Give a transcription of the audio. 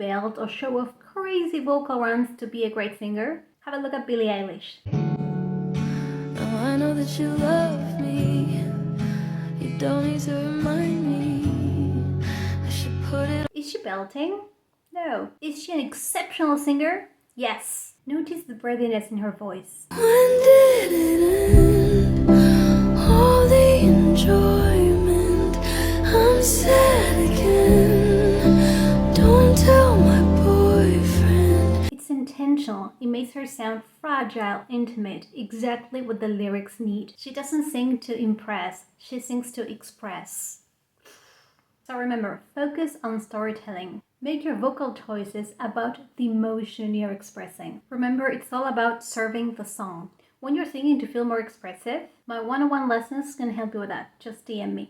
belt or show off crazy vocal runs to be a great singer? Have a look at Billie Eilish. Now I know that you love me. You don't need to remind me. I should put it. Is she belting? No. Is she an exceptional singer? Yes. Notice the breathiness in her voice. When did it end? All the enjoyment. I'm sad again. Don't tell my boyfriend. It's intentional. It makes her sound fragile, intimate, exactly what the lyrics need. She doesn't sing to impress, she sings to express. So remember, focus on storytelling. Make your vocal choices about the emotion you're expressing. Remember, it's all about serving the song. When you're singing to feel more expressive, my one-on-one lessons can help you with that. Just DM me.